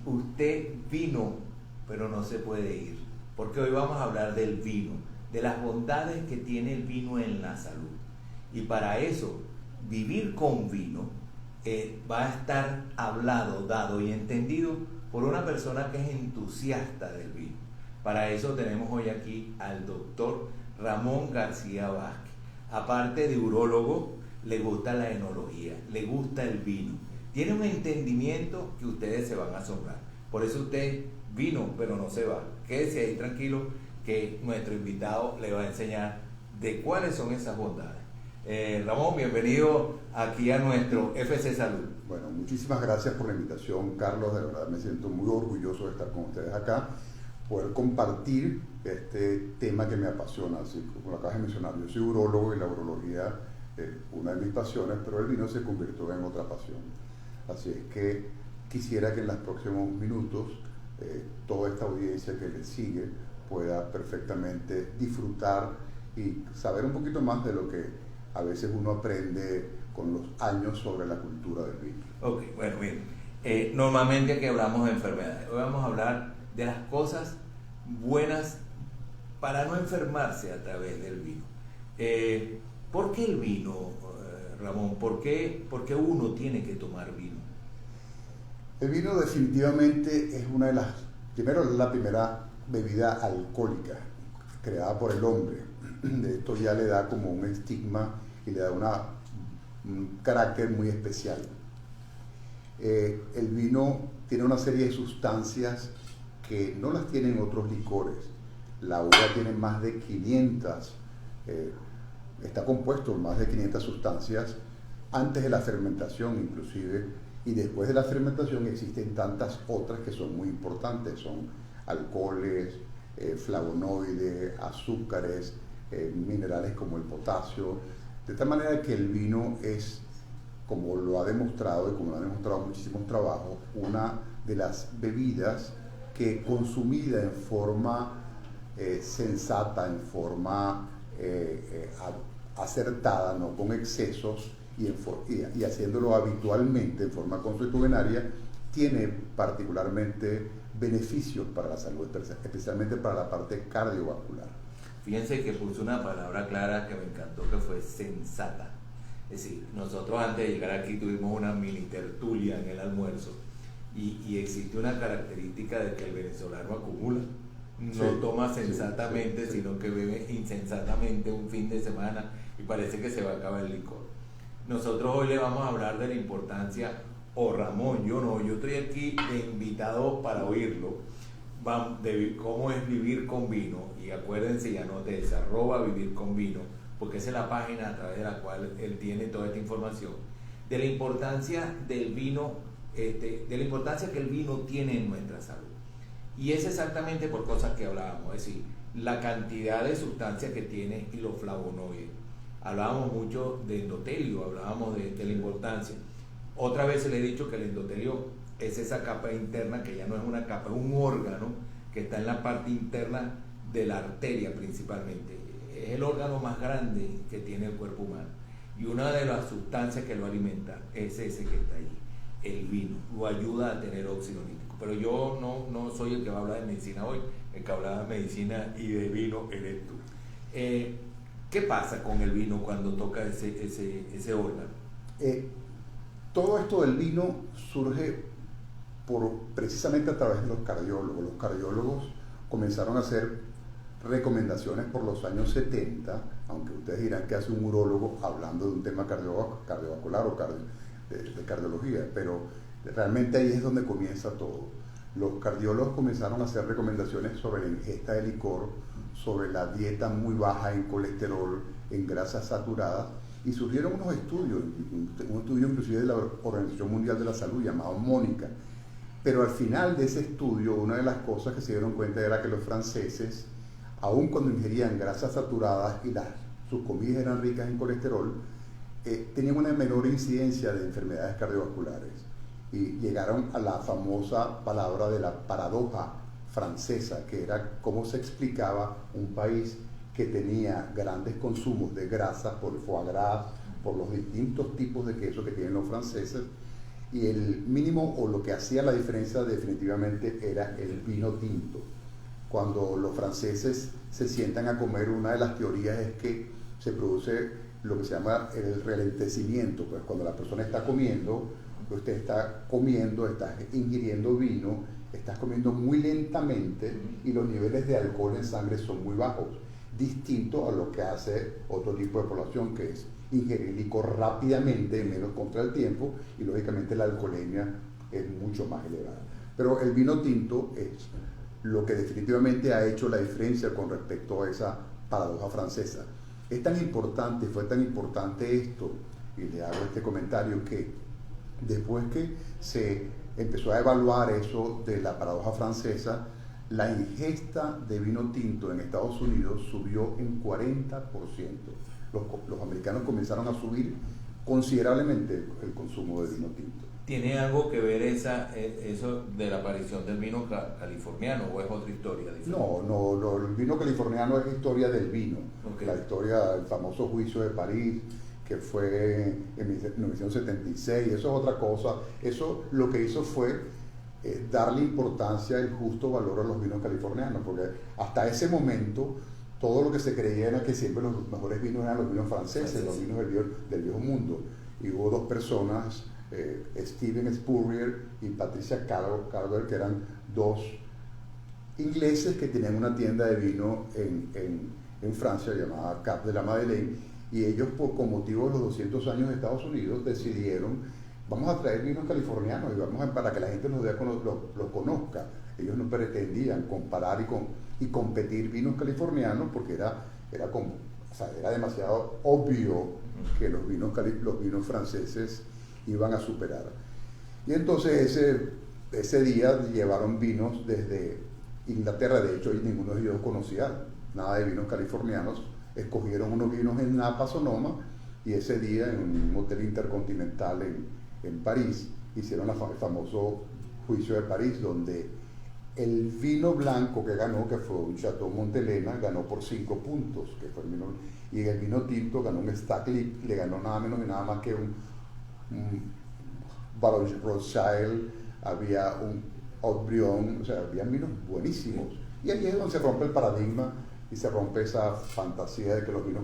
usted vino, pero no se puede ir, porque hoy vamos a hablar del vino, de las bondades que tiene el vino en la salud. Y para eso, vivir con vino va a estar hablado, dado y entendido por una persona que es entusiasta del vino. Para eso tenemos hoy aquí al doctor Ramón García Vázquez. Aparte de urólogo, le gusta la enología, le gusta el vino. Tiene un entendimiento que ustedes se van a asombrar. Por eso usted vino, pero no se va. Quédese ahí tranquilo que nuestro invitado le va a enseñar de cuáles son esas bondades. Ramón, bienvenido aquí a nuestro FC Salud. Bueno, muchísimas gracias por la invitación, Carlos. De verdad me siento muy orgulloso de estar con ustedes acá, poder compartir este tema que me apasiona. Así como lo acabas de mencionar, yo soy urólogo y la urología es una de mis pasiones, pero el vino se convirtió en otra pasión. Así es que quisiera que en los próximos minutos toda esta audiencia que le sigue pueda perfectamente disfrutar y saber un poquito más de lo que a veces uno aprende con los años sobre la cultura del vino. Ok, bueno, bien. Normalmente aquí hablamos de enfermedades. Hoy vamos a hablar de las cosas buenas para no enfermarse a través del vino. ¿Por qué el vino, Ramón? ¿Por qué uno tiene que tomar vino? El vino definitivamente es una de las, primero la primera bebida alcohólica creada por el hombre. De esto ya le da como un estigma y le da un carácter muy especial. El vino tiene una serie de sustancias que no las tienen otros licores. La uva tiene más de 500, está compuesto por más de 500 sustancias antes de la fermentación inclusive, y después de la fermentación existen tantas otras que son muy importantes, son alcoholes, flavonoides, azúcares, minerales como el potasio, de tal manera que el vino es, como lo ha demostrado y como lo han demostrado muchísimos trabajos, una de las bebidas que consumida en forma sensata, en forma acertada, no con excesos y haciéndolo habitualmente en forma consuetudinaria, tiene particularmente beneficios para la salud, especialmente para la parte cardiovascular. Fíjense que puso una palabra clara que me encantó, que fue sensata. Es decir, nosotros antes de llegar aquí tuvimos una mini tertulia en el almuerzo y existe una característica de que el venezolano acumula. No toma sensatamente, sino que bebe insensatamente un fin de semana y parece que se va a acabar el licor. Nosotros hoy le vamos a hablar de la importancia, Ramón, yo estoy aquí de invitado para oírlo, de cómo es vivir con vino, y acuérdense y anoten ese @vivir con vino, porque esa es la página a través de la cual él tiene toda esta información, de la importancia del vino, de la importancia que el vino tiene en nuestra salud. Y es exactamente por cosas que hablábamos, es decir, la cantidad de sustancias que tiene y los flavonoides. Hablábamos mucho de endotelio, hablábamos de la importancia. Otra vez le he dicho que el endotelio es esa capa interna que ya no es una capa, es un órgano que está en la parte interna de la arteria principalmente. Es el órgano más grande que tiene el cuerpo humano. Y una de las sustancias que lo alimenta es ese que está ahí, el vino. Lo ayuda a tener óxido nítrico. Pero yo no soy el que va a hablar de medicina hoy, el que habla de medicina y de vino eres tú. ¿Qué pasa con el vino cuando toca ese órgano? Todo esto del vino surge precisamente a través de los cardiólogos. Los cardiólogos comenzaron a hacer recomendaciones por los años 70, aunque ustedes dirán que hace un urólogo hablando de un tema cardiovascular o de cardiología, pero realmente ahí es donde comienza todo. Los cardiólogos comenzaron a hacer recomendaciones sobre la ingesta de licor, sobre la dieta muy baja en colesterol, en grasas saturadas, y surgieron unos estudios, un estudio inclusive de la Organización Mundial de la Salud llamado Mónica. Pero al final de ese estudio, una de las cosas que se dieron cuenta era que los franceses, aun cuando ingerían grasas saturadas y sus comidas eran ricas en colesterol, tenían una menor incidencia de enfermedades cardiovasculares. Y llegaron a la famosa palabra de la paradoja francesa, que era cómo se explicaba un país que tenía grandes consumos de grasa por foie gras, por los distintos tipos de queso que tienen los franceses, Y el mínimo o lo que hacía la diferencia definitivamente era el vino tinto. Cuando los franceses se sientan a comer, una de las teorías es que se produce lo que se llama el ralentecimiento, pues cuando la persona está comiendo, usted está comiendo, está ingiriendo vino, estás comiendo muy lentamente y los niveles de alcohol en sangre son muy bajos, distinto a lo que hace otro tipo de población, que es ingerir licor rápidamente, menos contra el tiempo, y lógicamente la alcoholemia es mucho más elevada. Pero el vino tinto es lo que definitivamente ha hecho la diferencia con respecto a esa paradoja francesa. Es tan importante, fue tan importante esto, y le hago este comentario, que después que se empezó a evaluar eso de la paradoja francesa, la ingesta de vino tinto en Estados Unidos subió en 40%. Los americanos comenzaron a subir considerablemente el consumo de vino tinto. ¿Tiene algo que ver eso de la aparición del vino californiano o es otra historia diferente? No, el vino californiano es la historia del vino. Okay. La historia del famoso juicio de París, que fue en 1976, eso es otra cosa. Eso lo que hizo fue darle importancia y justo valor a los vinos californianos, porque hasta ese momento todo lo que se creía era que siempre los mejores vinos eran los vinos franceses, los vinos del viejo mundo. Y hubo dos personas, Steven Spurrier y Patricia Calver, que eran dos ingleses que tenían una tienda de vino en Francia llamada Cap de la Madeleine, y ellos, con motivo de los 200 años de Estados Unidos, decidieron: vamos a traer vinos californianos y para que la gente los conozca. Ellos no pretendían comparar y competir vinos californianos, porque era demasiado obvio que los vinos franceses iban a superar. Y entonces ese día llevaron vinos desde Inglaterra. De hecho, ninguno de ellos conocía nada de vinos californianos. Escogieron unos vinos en Napa, Sonoma, y ese día en un hotel intercontinental en París hicieron el famoso juicio de París, donde el vino blanco que ganó, que fue un Chateau Montelena, ganó por 5 puntos, que fue el vino, y el vino tinto ganó un Stacklick, le ganó nada menos y nada más que un Baron Rothschild, había un Haut-Brion, o sea, había vinos buenísimos. Y ahí es donde se rompe el paradigma y se rompe esa fantasía de que los vinos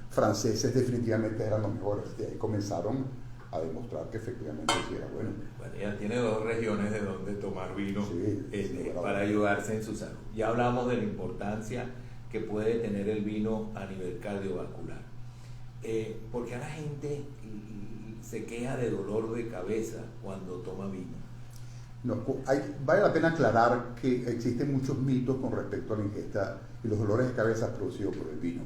franceses definitivamente eran los mejores. Y ahí comenzaron a demostrar que efectivamente sí era bueno. Bueno, ya tiene 2 regiones de donde tomar vino, sí, para ayudarse en su salud. Ya hablamos de la importancia que puede tener el vino a nivel cardiovascular. Porque a la gente se queja de dolor de cabeza cuando toma vino. No, vale la pena aclarar que existen muchos mitos con respecto a la ingesta y los dolores de cabeza producidos por el vino.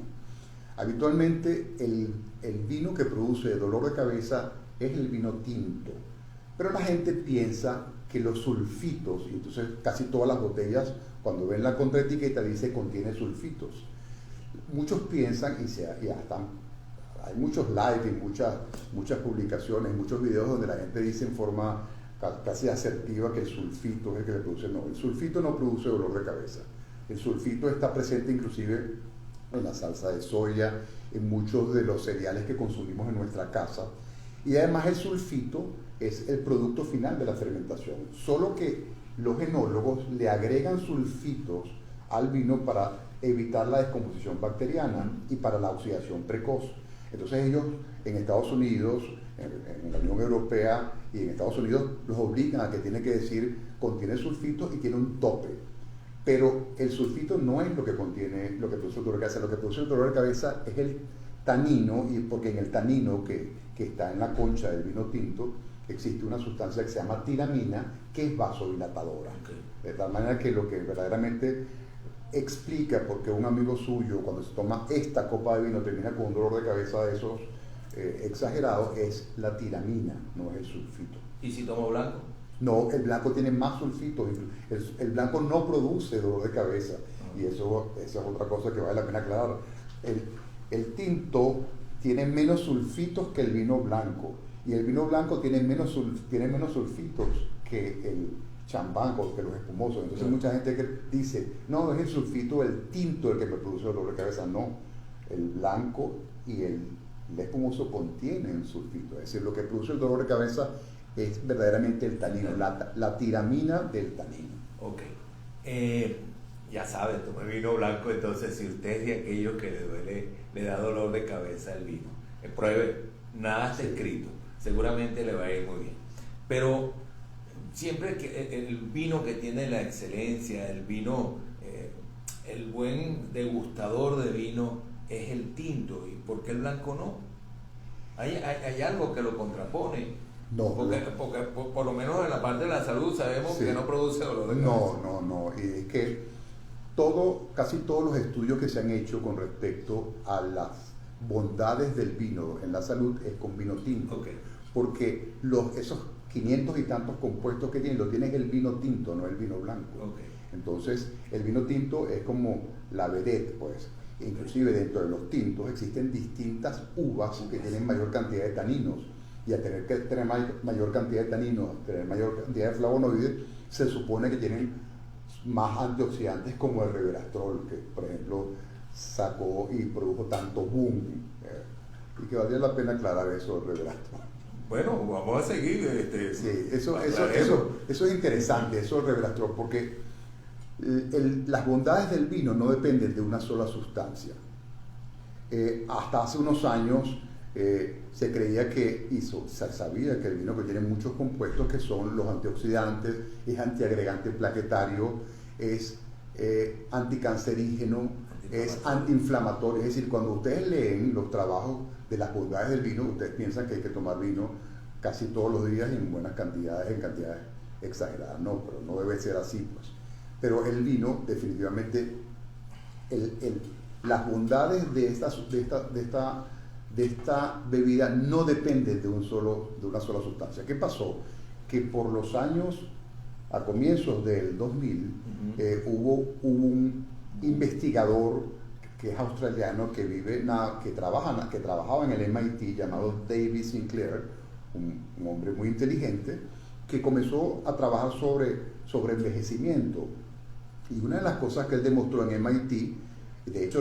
Habitualmente el vino que produce dolor de cabeza es el vino tinto, pero la gente piensa que los sulfitos, y entonces casi todas las botellas, cuando ven la contraetiqueta, dice contiene sulfitos. Muchos piensan, y hasta hay muchos live y muchas publicaciones, muchos videos donde la gente dice en forma casi asertiva que el sulfito es el que le produce. No, el sulfito no produce dolor de cabeza. El sulfito está presente inclusive en la salsa de soya, en muchos de los cereales que consumimos en nuestra casa. Y además el sulfito es el producto final de la fermentación. Solo que los enólogos le agregan sulfitos al vino para evitar la descomposición bacteriana y para la oxidación precoz. Entonces ellos en Estados Unidos, en la Unión Europea y en Estados Unidos, los obligan a que tiene que decir contiene sulfitos y tiene un tope. Pero el sulfito no es lo que contiene, lo que produce el dolor de cabeza. Lo que produce el dolor de cabeza es el tanino, y porque en el tanino que está en la concha del vino tinto existe una sustancia que se llama tiramina, que es vasodilatadora. Okay. De tal manera que lo que verdaderamente explica por qué un amigo suyo, cuando se toma esta copa de vino, termina con un dolor de cabeza de esos exagerados, es la tiramina, no es el sulfito. ¿Y si tomo blanco? No, el blanco tiene más sulfitos. El blanco no produce dolor de cabeza. Y esa es otra cosa que vale la pena aclarar. El tinto tiene menos sulfitos que el vino blanco. Y el vino blanco tiene menos sulfitos que el champán o que los espumosos. Entonces mucha gente que dice, no, es el sulfito, el tinto el que me produce dolor de cabeza. No, el blanco y el espumoso contienen sulfito. Es decir, lo que produce el dolor de cabeza es verdaderamente el tanino, la tiramina del tanino. Ok. Ya sabes, tomé vino blanco, entonces si usted es de aquellos que le da dolor de cabeza el vino, pruebe, nada está escrito, seguramente le va a ir muy bien. Pero siempre que el vino que tiene la excelencia, el vino, el buen degustador de vino es el tinto, ¿y por qué el blanco no? Hay algo que lo contrapone. No, porque por lo menos en la parte de la salud sabemos que no produce dolor de cabeza. No, es que casi todos los estudios que se han hecho con respecto a las bondades del vino en la salud es con vino tinto. Okay. Porque esos 500 y tantos compuestos que tiene, lo tiene el vino tinto, no el vino blanco. Okay. Entonces, el vino tinto es como la vedette, pues. Inclusive dentro de los tintos existen distintas uvas que tienen mayor cantidad de taninos. Y al tener que tener mayor cantidad de taninos, tener mayor cantidad de flavonoides, se supone que tienen más antioxidantes como el resveratrol, que por ejemplo sacó y produjo tanto boom. Y que valdría la pena aclarar eso del resveratrol. Bueno, vamos a seguir. Sí, eso es interesante, eso del resveratrol, porque las bondades del vino no dependen de una sola sustancia. Hasta hace unos años se creía se sabía que el vino que tiene muchos compuestos que son los antioxidantes, es antiagregante plaquetario, es anticancerígeno, es antiinflamatorio. Es decir, cuando ustedes leen los trabajos de las bondades del vino, ustedes piensan que hay que tomar vino casi todos los días y en buenas cantidades, en cantidades exageradas. No, pero no debe ser así, pues. Pero el vino, definitivamente, las bondades de esta bebida no dependen de una sola sustancia. ¿Qué pasó? Que por los años, a comienzos del 2000, hubo un investigador que es australiano, que trabajaba en el MIT, llamado David Sinclair, un hombre muy inteligente, que comenzó a trabajar sobre envejecimiento. Y una de las cosas que él demostró en MIT, de hecho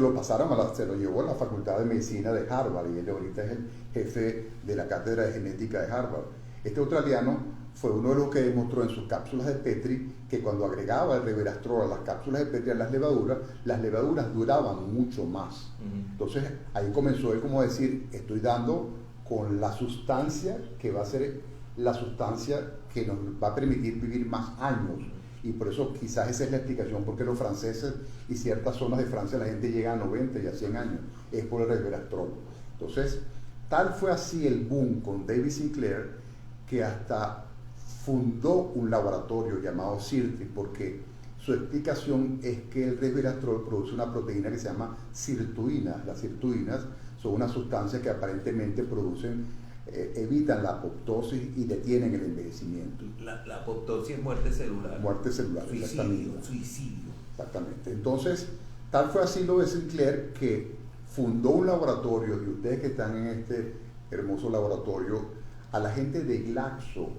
se lo llevó a la Facultad de Medicina de Harvard, y él ahorita es el jefe de la Cátedra de Genética de Harvard. Este australiano fue uno de los que demostró en sus cápsulas de Petri que cuando agregaba el resveratrol a las cápsulas de Petri a las levaduras duraban mucho más. Entonces ahí comenzó él como a decir, estoy dando con la sustancia que va a ser la sustancia que nos va a permitir vivir más años. Y por eso quizás esa es la explicación por qué los franceses y ciertas zonas de Francia la gente llega a 90 y a 100 años, es por el resveratrol. Entonces, tal fue así el boom con David Sinclair que hasta fundó un laboratorio llamado CIRTRI, porque su explicación es que el resveratrol produce una proteína que se llama sirtuinas. Las sirtuinas son unas sustancias que aparentemente evitan la apoptosis y detienen el envejecimiento. La apoptosis es muerte celular. Muerte celular, Suicidio. Exactamente. Entonces, tal fue así lo de Sinclair que fundó un laboratorio, y ustedes que están en este hermoso laboratorio, a la gente de Glaxo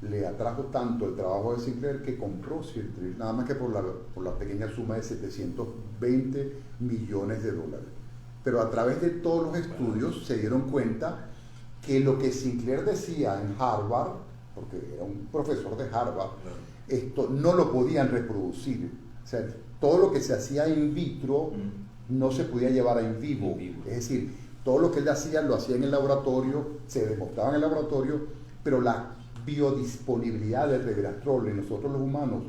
le atrajo tanto el trabajo de Sinclair que compró Sirtri, nada más que por la pequeña suma de 720 millones de dólares. Pero a través de todos los estudios se dieron cuenta que lo que Sinclair decía en Harvard, porque era un profesor de Harvard, esto no lo podían reproducir. O sea, todo lo que se hacía in vitro no se podía llevar a in vivo. Es decir, todo lo que él hacía lo hacía en el laboratorio, se demostraba en el laboratorio, pero la biodisponibilidad del resveratrol en nosotros los humanos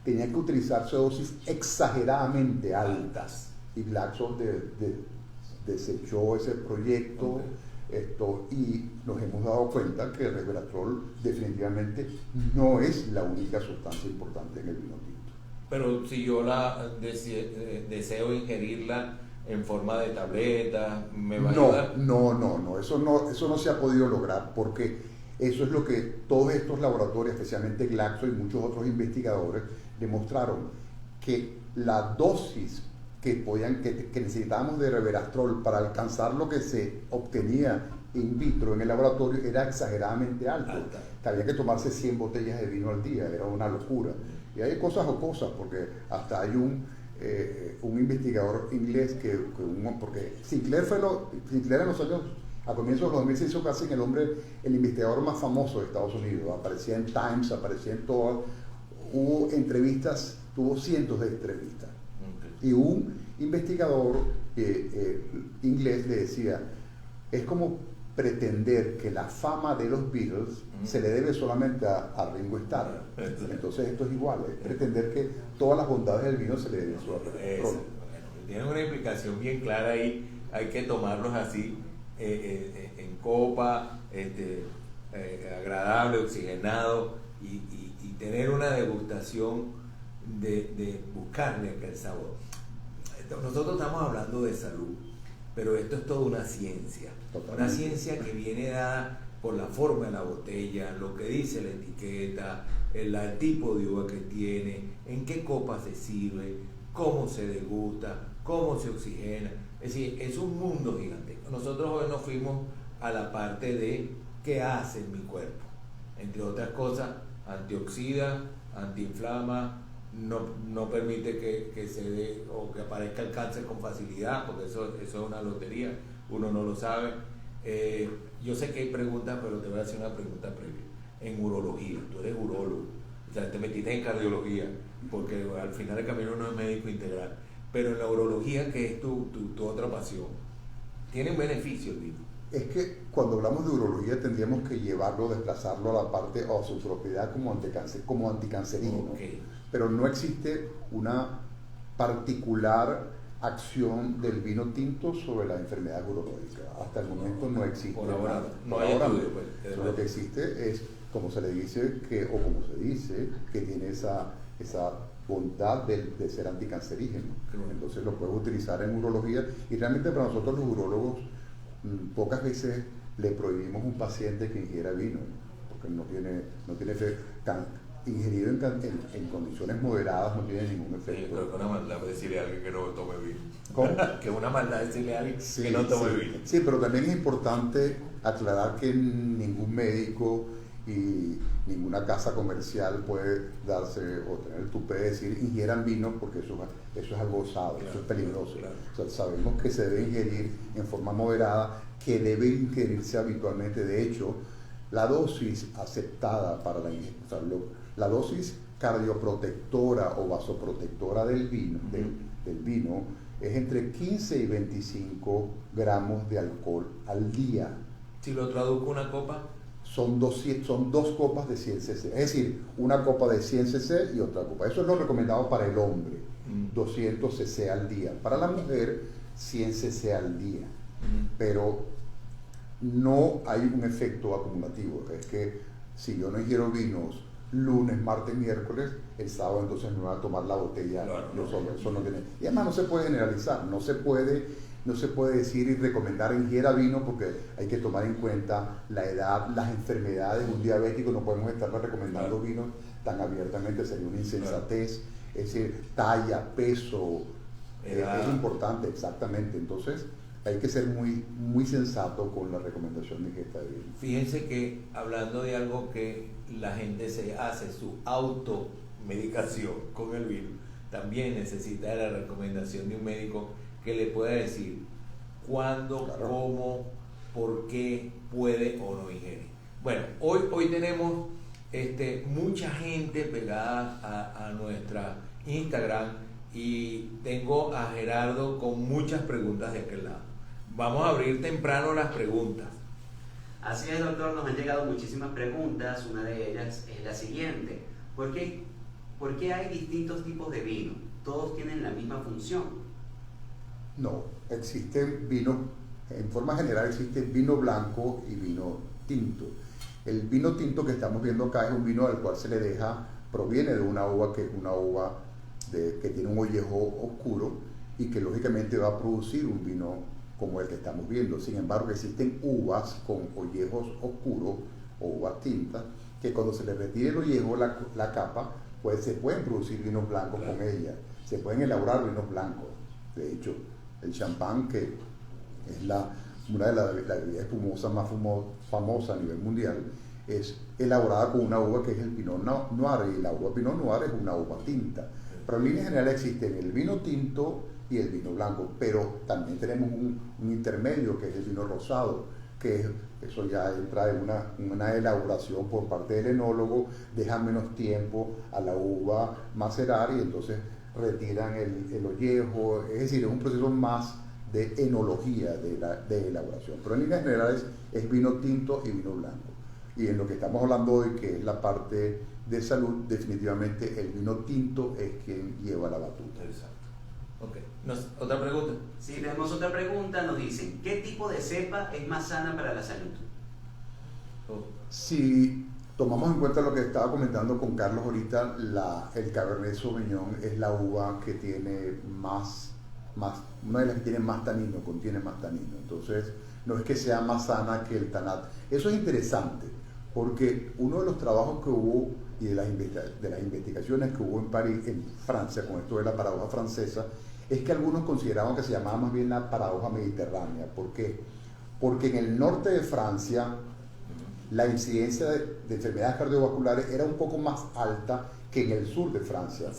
tenía que utilizarse dosis exageradamente altas. Y Glaxo desechó ese proyecto. Y nos hemos dado cuenta que el resveratrol definitivamente no es la única sustancia importante en el vino tinto. Pero si yo deseo ingerirla en forma de tableta, ¿me va a ayudar? No, eso no se ha podido lograr, porque eso es lo que todos estos laboratorios, especialmente Glaxo y muchos otros investigadores, demostraron, que la dosis que necesitábamos de resveratrol para alcanzar lo que se obtenía in vitro en el laboratorio era exageradamente alto. Que había que tomarse 100 botellas de vino al día, era una locura. Y hay cosas, porque hasta hay un investigador inglés porque Sinclair en los años A comienzos de los 2000 se hizo casi el investigador más famoso de Estados Unidos. Aparecía en Times, aparecía en todas. Hubo entrevistas, tuvo cientos de entrevistas. Y un investigador inglés le decía, es como pretender que la fama de los Beatles se le debe solamente a Ringo Starr. Entonces esto es igual, es pretender que todas las bondades del vino se le deben solo a Ringo. Tienen una explicación bien clara ahí, hay que tomarlos así, en copa, agradable, oxigenado, y tener una degustación de buscarle aquel sabor. Nosotros estamos hablando de salud, pero esto es toda una ciencia. Totalmente. Una ciencia que viene dada por la forma de la botella, lo que dice la etiqueta, el tipo de uva que tiene, en qué copa se sirve, cómo se degusta, cómo se oxigena. Es decir, es un mundo gigantesco. Nosotros hoy nos fuimos a la parte de qué hace mi cuerpo. Entre otras cosas, antioxida, antiinflama, no permite que se dé o que aparezca el cáncer con facilidad, porque eso es una lotería, uno no lo sabe. Yo sé que hay preguntas, pero te voy a hacer una pregunta previa. En urología, tú eres urólogo, o sea, te metiste en cardiología, porque al final el camino no es médico integral, pero en la urología, que es tu otra pasión, ¿tiene un beneficio el vino? Es que cuando hablamos de urología tendríamos que desplazarlo a la parte o a su propiedad como anticancerígeno. Okay. Pero no existe una particular acción del vino tinto sobre la enfermedad urológica. Hasta el momento no existe. Por ahora no hay estudio. Pues, lo que existe es, como se le dice, como se dice, que tiene esa bondad de ser anticancerígeno. Bueno. Entonces lo puedes utilizar en urología, y realmente para nosotros los urólogos pocas veces le prohibimos a un paciente que ingiera vino, porque no tiene efecto. Ingerido en condiciones moderadas no tiene ningún efecto. Yo creo que una maldad es decirle a alguien que no tome vino. ¿Cómo? Que una maldad es decirle a alguien que no tome vino. Sí, pero también es importante aclarar que ningún médico y ninguna casa comercial puede darse o tener el tupé de decir ingieran vino, porque eso es algo osado, claro, eso es peligroso. Claro. O sea, sabemos que se debe ingerir en forma moderada, que debe ingerirse habitualmente. De hecho, la dosis aceptada para la ingesta, o sea, la dosis cardioprotectora o vasoprotectora del vino, del vino es entre 15 y 25 gramos de alcohol al día. Si lo traduzco una copa, son dos copas de 100 cc, es decir, una copa de 100 cc y otra copa. Eso es lo recomendado para el hombre, 200 cc al día. Para la mujer, 100 cc al día. Pero no hay un efecto acumulativo. Es que si yo no ingiero vinos lunes, martes, miércoles, el sábado entonces me voy a tomar la botella. Claro, eso no tiene. Y además no se puede generalizar, no se puede decir y recomendar ingiera vino, porque hay que tomar en cuenta la edad, las enfermedades. Un diabético no podemos estarle recomendando vinos tan abiertamente, sería una insensatez. Es decir, talla, peso, es importante, exactamente. Entonces hay que ser muy, muy sensato con la recomendación de ingesta de vino. Fíjense que hablando de algo que la gente se hace, su automedicación con el vino, también necesita la recomendación de un médico que le pueda decir cuándo, claro, cómo, por qué puede o no ingerir. Bueno, hoy tenemos mucha gente pegada a nuestra Instagram, y tengo a Gerardo con muchas preguntas de aquel lado. Vamos a abrir temprano las preguntas. Así es, doctor, nos han llegado muchísimas preguntas. Una de ellas es la siguiente: ¿por qué hay distintos tipos de vino? ¿Todos tienen la misma función? No, existen vinos, en forma general existe vino blanco y vino tinto. El vino tinto que estamos viendo acá es un vino al cual se le proviene de una uva que es una uva que tiene un ollejo oscuro, y que lógicamente va a producir un vino como el que estamos viendo. Sin embargo, existen uvas con ollejos oscuros o uvas tintas, que cuando se le retire el ollejo, la capa, pues se pueden producir vinos blancos, claro, con ella. Se pueden elaborar vinos blancos. De hecho, el champán, que es una de las bebidas espumosas más famosas a nivel mundial, es elaborada con una uva que es el Pinot Noir, y la uva Pinot Noir es una uva tinta. Pero en línea general existen el vino tinto y el vino blanco, pero también tenemos un intermedio, que es el vino rosado, que eso ya entra en una elaboración por parte del enólogo, dejan menos tiempo a la uva macerar y entonces retiran el ollejo, es decir, es un proceso más de enología de elaboración, pero en líneas generales es vino tinto y vino blanco. Y en lo que estamos hablando hoy, que es la parte de salud, definitivamente el vino tinto es quien lleva la batuta. Exacto. Okay. ¿Otra pregunta? Sí, tenemos otra pregunta. Nos dicen, ¿qué tipo de cepa es más sana para la salud? Si tomamos en cuenta lo que estaba comentando con Carlos ahorita, el Cabernet Sauvignon es la uva que tiene una de las que tiene más tanino, contiene más tanino. Entonces, no es que sea más sana que el Tanat. Eso es interesante, porque uno de los trabajos que hubo y de las investigaciones que hubo en París, en Francia, con esto de la paradoja francesa, es que algunos consideraban que se llamaba más bien la paradoja mediterránea. ¿Por qué? Porque en el norte de Francia la incidencia de enfermedades cardiovasculares era un poco más alta que en el sur de Francia,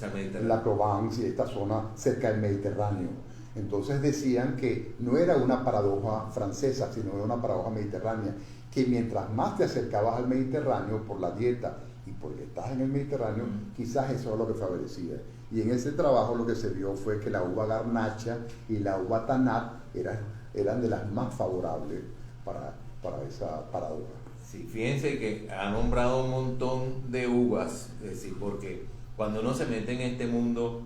la Provence y esta zona cerca del Mediterráneo. Entonces decían que no era una paradoja francesa, sino era una paradoja mediterránea, que mientras más te acercabas al Mediterráneo por la dieta y porque estás en el Mediterráneo, quizás eso es lo que favorecía. Y en ese trabajo lo que se vio fue que la uva garnacha y la uva tanat eran de las más favorables para esa paradoja. Sí, fíjense que ha nombrado un montón de uvas, es decir, porque cuando uno se mete en este mundo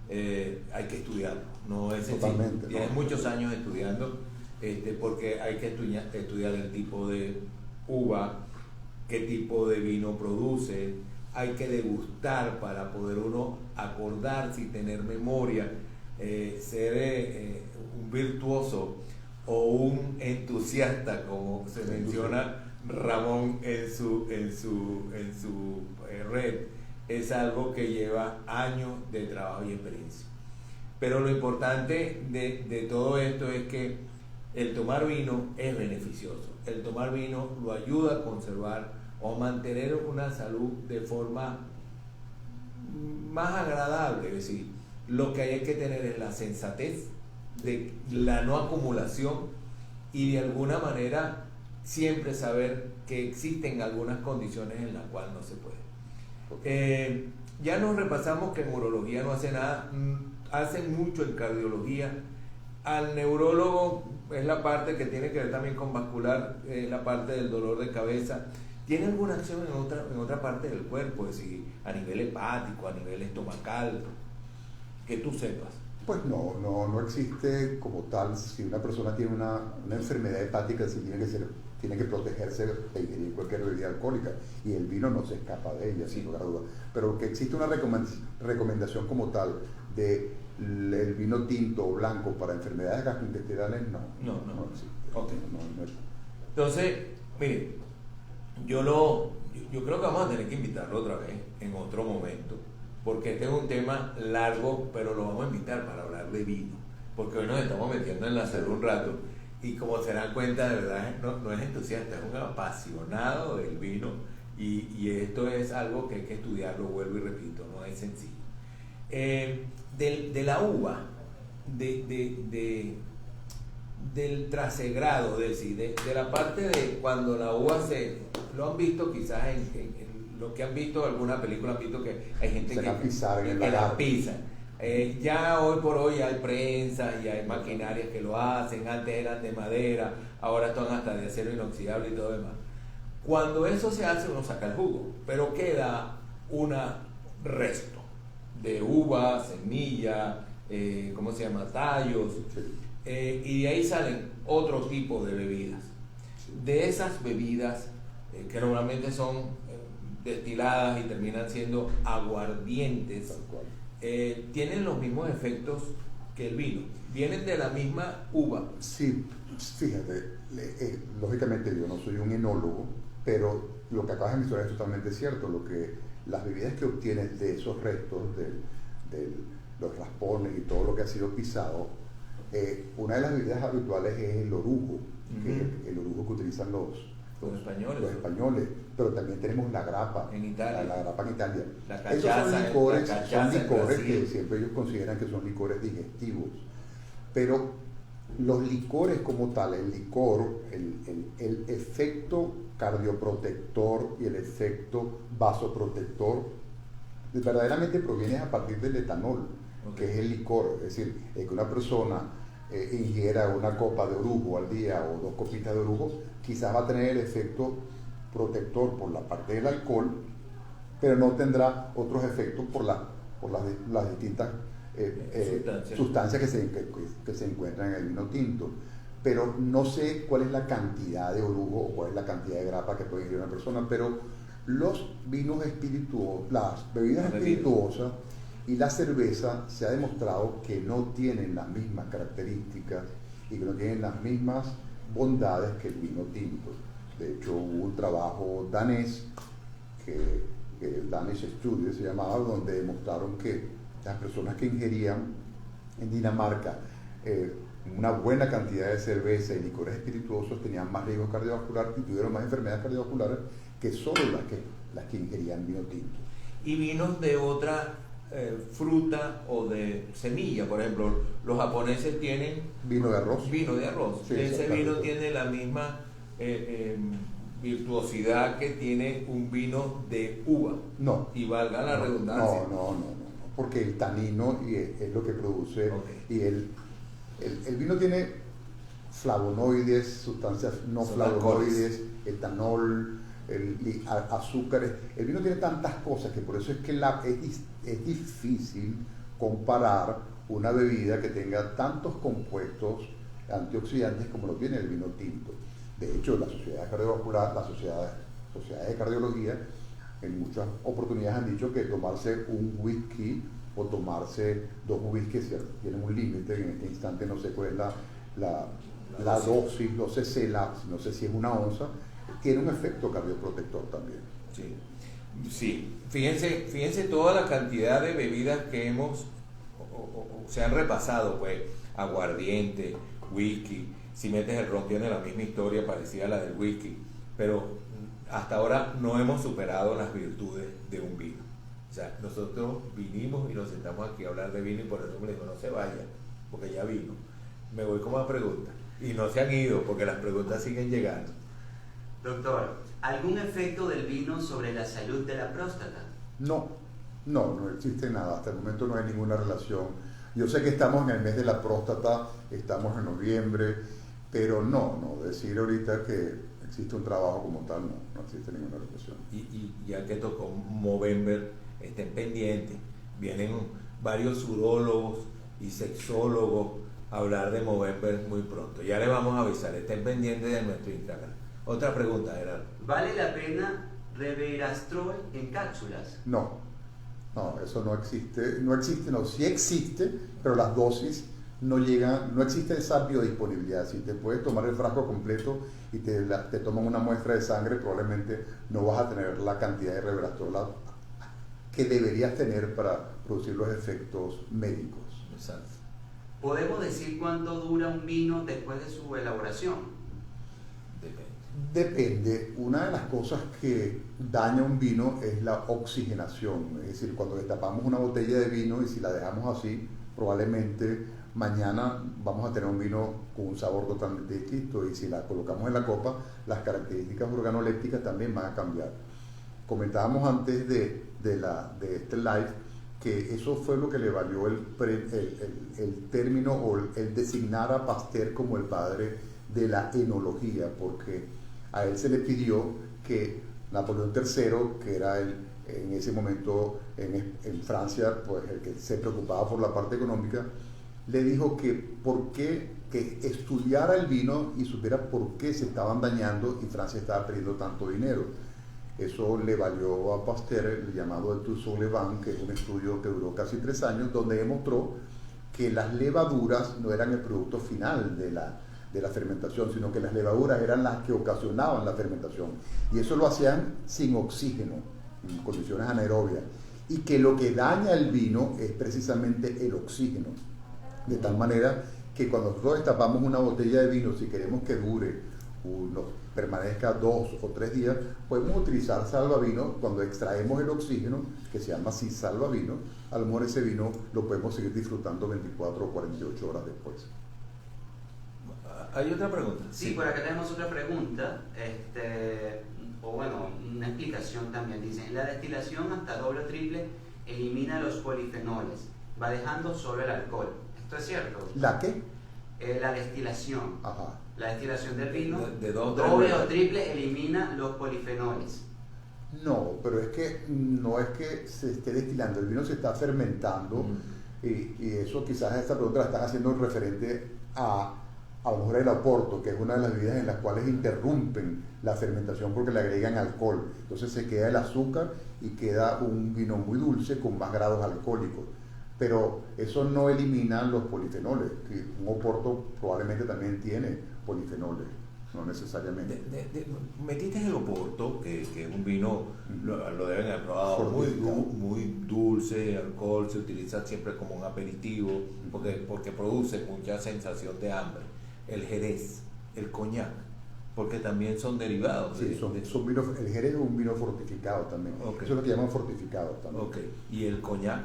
hay que estudiarlo, no es sencillo. Totalmente, Tienes no. muchos años estudiando, porque hay que estudiar el tipo de uva, qué tipo de vino produce, hay que degustar para poder uno acordarse y tener memoria, ser un virtuoso o un entusiasta, como se menciona Ramón en su red, es algo que lleva años de trabajo y experiencia. Pero lo importante de todo esto es que el tomar vino es beneficioso. El tomar vino lo ayuda a conservar o a mantener una salud de forma más agradable. Es decir, lo que hay que tener es la sensatez de la no acumulación y de alguna manera siempre saber que existen algunas condiciones en las cuales no se puede. Ya nos repasamos que en urología no hace nada, hacen mucho en cardiología. Al neurólogo es la parte que tiene que ver también con vascular, la parte del dolor de cabeza. ¿Tiene alguna acción en otra parte del cuerpo? Es decir, a nivel hepático, a nivel estomacal, que tú sepas. Pues no existe como tal. Si una persona tiene una enfermedad hepática, sí tiene que protegerse de ingerir cualquier bebida alcohólica, y el vino no se escapa de ella, sin lugar a dudas. Pero que existe una recomendación como tal de el vino tinto o blanco para enfermedades gastrointestinales, no existe. Okay. No existe. Entonces, mire, yo creo que vamos a tener que invitarlo otra vez en otro momento, porque este es un tema largo, pero lo vamos a invitar para hablar de vino, porque hoy nos estamos metiendo en la salud un rato, y como se dan cuenta, de verdad no es entusiasta, es un apasionado del vino, y esto es algo que hay que estudiarlo, vuelvo y repito, no es sencillo. De la uva, del trasegrado, es decir, de la parte de cuando la uva lo han visto quizás en lo que han visto en alguna película, han visto que hay gente que la pisa. Ya hoy por hoy hay prensa y hay maquinarias que lo hacen, antes eran de madera, ahora están hasta de acero inoxidable y todo demás. Cuando eso se hace, uno saca el jugo, pero queda un resto de uva, semilla, ¿cómo se llama? Tallos, y de ahí salen otro tipo de bebidas. De esas bebidas, que normalmente son destiladas y terminan siendo aguardientes, tienen los mismos efectos que el vino, vienen de la misma uva. Sí, fíjate, lógicamente yo no soy un enólogo, pero lo que acabas de mencionar es totalmente cierto. Las bebidas que obtienes de esos restos, de los raspones y todo lo que ha sido pisado, una de las bebidas habituales es el orujo, que es el orujo que utilizan los españoles, pero también tenemos la grappa en Italia. La grappa en Italia. Esos son licores que siempre ellos consideran que son licores digestivos, pero Los licores como tal, el licor, el efecto cardioprotector y el efecto vasoprotector verdaderamente proviene a partir del etanol, que es el licor. Es decir, que una persona ingiera una copa de orujo al día o 2 copitas de orujo, quizás va a tener el efecto protector por la parte del alcohol, pero no tendrá otros efectos por las distintas sustancias que se encuentran en el vino tinto. Pero no sé cuál es la cantidad de orujo o cuál es la cantidad de grapa que puede ingerir una persona, pero los vinos espirituosos, las bebidas espirituosas y la cerveza se ha demostrado que no tienen las mismas características y que no tienen las mismas bondades que el vino tinto. De hecho, hubo un trabajo danés, que el Danish Study se llamaba, donde demostraron que las personas que ingerían en Dinamarca una buena cantidad de cerveza y licores espirituosos tenían más riesgo cardiovascular y tuvieron más enfermedades cardiovasculares que solo las que ingerían vino tinto. Y vinos de otra fruta o de semilla, por ejemplo, los japoneses tienen vino de arroz. Sí, ese vino tiene la misma virtuosidad que tiene un vino de uva. No. Y valga la redundancia. No, porque el tanino es lo que produce. Y el vino tiene flavonoides, sustancias no flavonoides, etanol, azúcares. El vino tiene tantas cosas que por eso es que es difícil comparar una bebida que tenga tantos compuestos antioxidantes como lo tiene el vino tinto. De hecho, las sociedades cardiovasculares, las sociedades de cardiología, en muchas oportunidades han dicho que tomarse un whisky o tomarse 2 whiskies tienen un límite. En este instante no sé cuál es la dosis, no sé si es una onza, tiene un efecto cardioprotector también. Sí. Fíjense toda la cantidad de bebidas que se han repasado, pues, aguardiente, whisky. Si metes el ron tiene la misma historia parecida a la del whisky, pero hasta ahora no hemos superado las virtudes de un vino. O sea, nosotros vinimos y nos sentamos aquí a hablar de vino y por eso me dijo, no se vaya, porque ya vino. Me voy con más preguntas. Y no se han ido porque las preguntas siguen llegando. Doctor, ¿algún efecto del vino sobre la salud de la próstata? No existe nada. Hasta el momento no hay ninguna relación. Yo sé que estamos en el mes de la próstata, estamos en noviembre, pero no decir ahorita que existe un trabajo como tal, no existe ninguna relación. Y ya que tocó Movember, estén pendientes, vienen varios urólogos y sexólogos a hablar de Movember muy pronto. Ya les vamos a avisar, estén pendientes de nuestro Instagram. Otra pregunta, Gerardo. ¿Vale la pena Resveratrol en cápsulas? No, eso no existe. Sí existe, pero las dosis no llegan, no existe esa biodisponibilidad. Si te puedes tomar el frasco completo y te toman una muestra de sangre, probablemente no vas a tener la cantidad de resveratrol que deberías tener para producir los efectos médicos. Exacto. ¿Podemos decir cuánto dura un vino después de su elaboración? Depende. Una de las cosas que daña un vino es la oxigenación. Es decir, cuando destapamos una botella de vino y si la dejamos así, probablemente mañana vamos a tener un vino con un sabor totalmente distinto, y si la colocamos en la copa, las características organolépticas también van a cambiar. Comentábamos antes de este live que eso fue lo que le valió el término o el designar a Pasteur como el padre de la enología, porque a él se le pidió que Napoleón III, que era en ese momento en Francia, pues el que se preocupaba por la parte económica, le dijo que estudiara el vino y supiera por qué se estaban dañando y Francia estaba perdiendo tanto dinero. Eso le valió a Pasteur el llamado de Toussaint-Levant, que es un estudio que duró casi 3 años, donde demostró que las levaduras no eran el producto final de la fermentación, sino que las levaduras eran las que ocasionaban la fermentación. Y eso lo hacían sin oxígeno, en condiciones anaerobias. Y que lo que daña el vino es precisamente el oxígeno. De tal manera que cuando nosotros destapamos una botella de vino, si queremos que permanezca 2 o 3 días, podemos utilizar salvavino. Cuando extraemos el oxígeno, que se llama así salvavino, a lo mejor ese vino lo podemos seguir disfrutando 24 o 48 horas después. Hay otra pregunta. Sí, por acá tenemos otra pregunta, o bueno, una explicación también. Dice, la destilación hasta doble o triple elimina los polifenoles, va dejando solo el alcohol. ¿Esto es cierto? ¿La qué? La destilación. Ajá. La destilación del vino, de doble o triple, elimina los polifenoles. No, pero es que no es que se esté destilando, el vino se está fermentando y eso quizás esta pregunta la están haciendo referente a lo mejor el Oporto, que es una de las bebidas en las cuales interrumpen la fermentación porque le agregan alcohol. Entonces se queda el azúcar y queda un vino muy dulce con más grados alcohólicos. Pero eso no elimina los polifenoles. Un Oporto probablemente también tiene polifenoles, no necesariamente. Metiste el Oporto, que es un vino, lo deben haber probado, muy dulce, alcohol, se utiliza siempre como un aperitivo, porque produce mucha sensación de hambre. El Jerez, el coñac, porque también son derivados. Sí, son vinos, el Jerez es un vino fortificado también. Okay. Eso es lo que llaman fortificado también. Okay. ¿Y el coñac?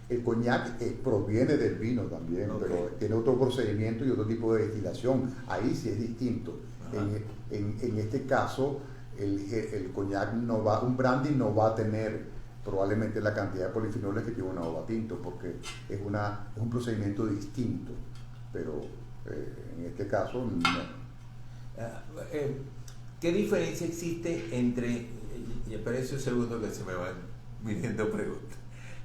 El coñac proviene del vino también, Okay. pero tiene otro procedimiento y otro tipo de destilación. Ahí sí es distinto. En este caso, el coñac no va, un brandy no va a tener probablemente la cantidad de polifenoles que tiene una uva tinto, porque es un procedimiento distinto. Pero en este caso no. ¿Qué diferencia existe entre, y espérense un segundo que se me van viniendo preguntas,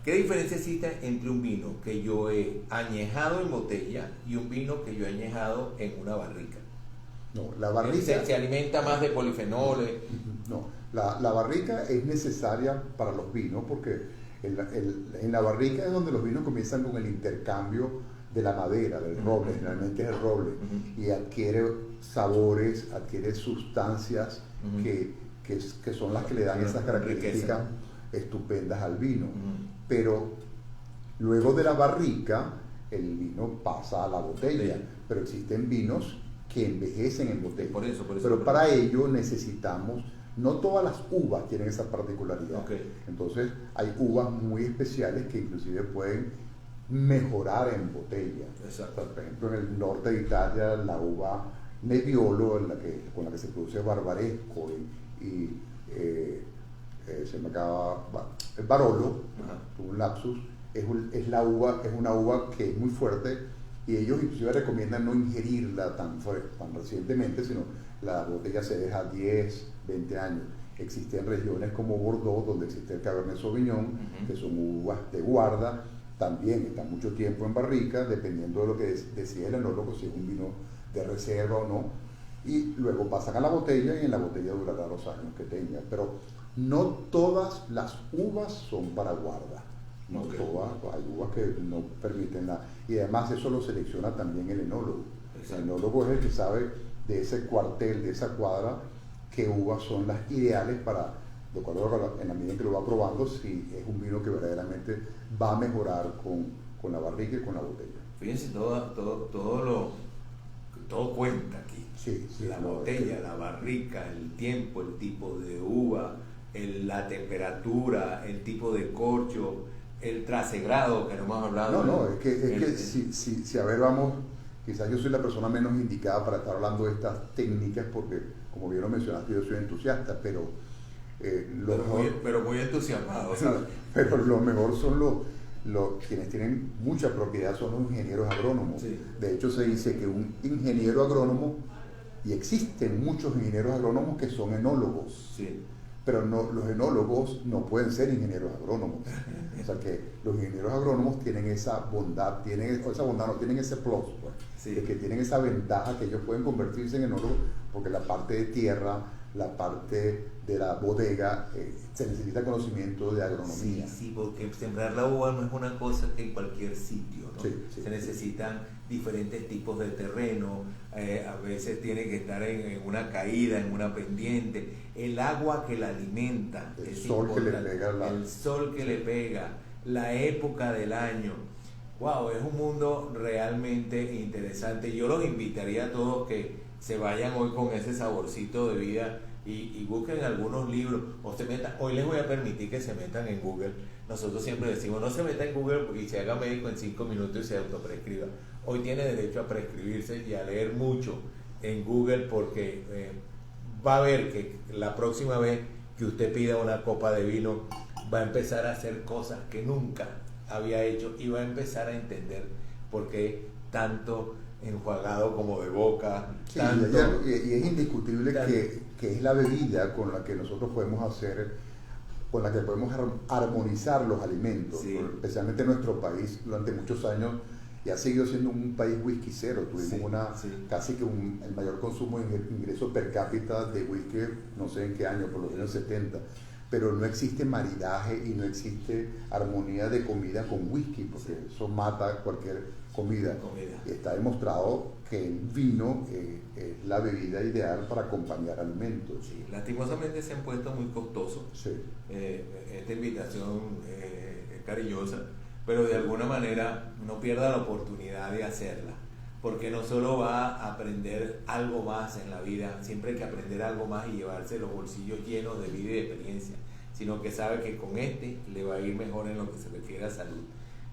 qué diferencia existe entre un vino que yo he añejado en botella y un vino que yo he añejado en una barrica? No, la barrica se alimenta más de polifenoles. No, la barrica es necesaria para los vinos porque en la barrica es donde los vinos comienzan con el intercambio de la madera, del roble, generalmente es el roble, y adquiere sabores, adquiere sustancias que son las que le dan esas características estupendas al vino. Pero luego de la barrica, el vino pasa a la botella, pero existen vinos que envejecen en botella. Por eso, pero para ello necesitamos, no todas las uvas tienen esa particularidad. Entonces hay uvas muy especiales que inclusive pueden mejorar en botella. Exacto. Por ejemplo, en el norte de Italia, la uva Nebbiolo, con la que se produce Barbaresco y se me acaba el Barolo, un lapsus, es una uva que es muy fuerte y ellos inclusive recomiendan no ingerirla tan recientemente, sino la botella se deja 10, 20 años. Existen regiones como Bordeaux, donde existe el Cabernet Sauvignon, que son uvas de guarda, también está mucho tiempo en barrica, dependiendo de lo que decida el enólogo, si es un vino de reserva o no, y luego pasan a la botella y en la botella durará los años que tenga. Pero no todas las uvas son para guarda, no todas, hay uvas que no permiten nada, y además eso lo selecciona también el enólogo. El enólogo es el que sabe de ese cuartel, de esa cuadra, qué uvas son las ideales para, de acuerdo en la medida en que lo va probando, si es un vino que verdaderamente va a mejorar con la barrica y con la botella. Fíjense, todo cuenta aquí. Sí, la botella, la barrica, el tiempo, el tipo de uva, la temperatura, el tipo de corcho, el trasegrado, que no hemos hablado. No, es que si a ver, vamos, quizás yo soy la persona menos indicada para estar hablando de estas técnicas, porque como bien lo mencionaste, yo soy entusiasta, pero muy entusiasmado. Pero lo mejor son quienes tienen mucha propiedad son los ingenieros agrónomos. Sí. De hecho, se dice que un ingeniero agrónomo, y existen muchos ingenieros agrónomos que son enólogos, sí. Pero los enólogos no pueden ser ingenieros agrónomos. O sea que los ingenieros agrónomos tienen esa bondad, tienen ese plus, pues, sí. de que tienen esa ventaja que ellos pueden convertirse en enólogos, porque la parte de tierra, la parte de la bodega, se necesita conocimiento de agronomía. Sí, porque sembrar la uva no es una cosa que en cualquier sitio, ¿no? Sí. Se necesitan diferentes tipos de terreno, a veces tiene que estar en una caída, en una pendiente, el agua que la alimenta, el sol que le pega, el sol que le pega, la época del año. Wow, es un mundo realmente interesante. Yo los invitaría a todos que se vayan hoy con ese saborcito de vida y busquen algunos libros, hoy les voy a permitir que se metan en Google nosotros siempre decimos, no se meta en Google y se haga médico en 5 minutos y se autoprescriba. Hoy tiene derecho a prescribirse y a leer mucho en Google, porque va a ver que la próxima vez que usted pida una copa de vino va a empezar a hacer cosas que nunca había hecho y va a empezar a entender por qué tanto enjuagado como de boca. Sí, tanto, y es indiscutible que es la bebida con la que nosotros podemos hacer, con la que podemos armonizar los alimentos, sí. Especialmente en nuestro país durante muchos años, y ha seguido siendo un país whiskycero. Tuvimos casi que el mayor consumo en el ingreso per cápita de whisky, no sé en qué año, por los años 70, pero no existe maridaje y no existe armonía de comida con whisky, porque eso mata cualquier comida. Y está demostrado que el vino es la bebida ideal para acompañar alimentos. Sí, lastimosamente se han puesto muy costosos. Sí. Esta invitación es cariñosa, pero de alguna manera no pierda la oportunidad de hacerla, porque no solo va a aprender algo más en la vida, siempre hay que aprender algo más y llevarse los bolsillos llenos de vida y de experiencia, sino que sabe que con le va a ir mejor en lo que se refiere a salud,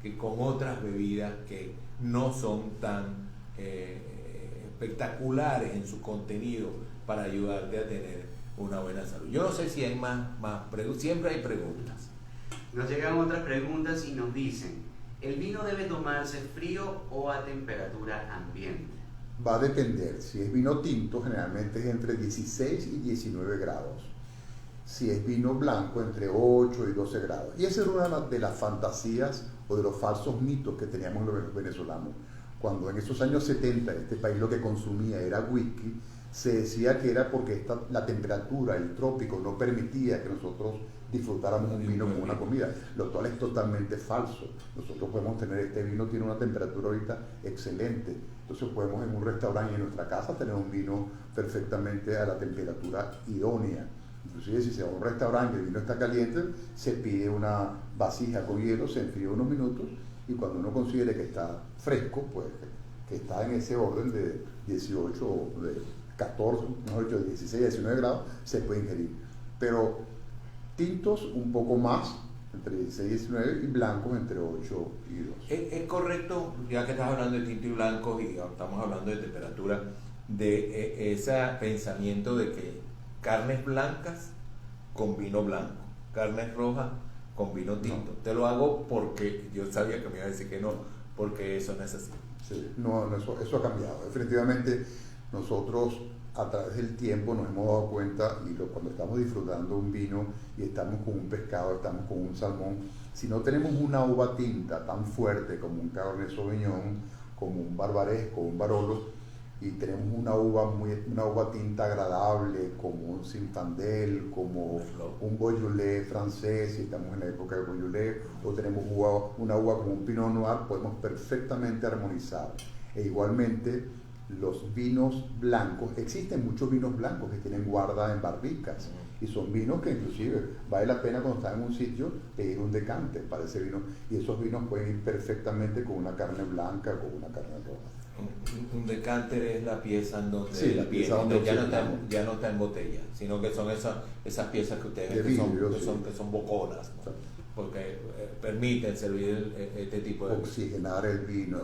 que con otras bebidas que no son tan espectaculares en su contenido para ayudarte a tener una buena salud. Yo no sé si hay más preguntas, siempre hay preguntas. Nos llegan otras preguntas y nos dicen, ¿el vino debe tomarse frío o a temperatura ambiente? Va a depender. Si es vino tinto, generalmente es entre 16 y 19 grados. Si es vino blanco, entre 8 y 12 grados. Y esa era una de las fantasías o de los falsos mitos que teníamos los venezolanos. Cuando en esos años 70 este país lo que consumía era whisky, se decía que era porque la temperatura, el trópico, no permitía que nosotros disfrutáramos un vino como una comida, lo cual es totalmente falso. Nosotros podemos tener, este vino tiene una temperatura ahorita excelente, entonces podemos en un restaurante y en nuestra casa tener un vino perfectamente a la temperatura idónea. Inclusive si se va a un restaurante y el vino está caliente, se pide una vasija con hielo, se enfría unos minutos y cuando uno considere que está fresco, pues que está en ese orden de 18 o de 14, mejor dicho, de 16 a 19 grados, se puede ingerir. Pero tintos un poco más, entre 16 y 19, y blancos entre 8 y 2. ¿Es correcto, ya que estás hablando de tinto y blanco y estamos hablando de temperatura, de ese pensamiento de que carnes blancas con vino blanco, carnes rojas con vino tinto? No. Te lo hago porque yo sabía que me iba a decir que no, porque eso no es así. Sí, no, eso ha cambiado. Definitivamente nosotros a través del tiempo nos hemos dado cuenta, y cuando estamos disfrutando un vino y estamos con un pescado, estamos con un salmón, si no tenemos una uva tinta tan fuerte como un Cabernet Sauvignon, como un Barbaresco, un Barolo, y tenemos una uva tinta agradable como un Zinfandel, como un Beaujolais francés, si estamos en la época de Beaujolais, o tenemos una uva como un Pinot Noir, podemos perfectamente armonizar. E igualmente los vinos blancos, existen muchos vinos blancos que tienen guarda en barricas, y son vinos que inclusive vale la pena cuando estás en un sitio pedir un decante para ese vino, y esos vinos pueden ir perfectamente con una carne blanca o con una carne roja. Un decanter es la pieza en donde sí, la pieza donde ya no está en botella, sino que son esas piezas que ustedes que son boconas, ¿no? Sí. Porque permiten servir este tipo de oxigenar el vino.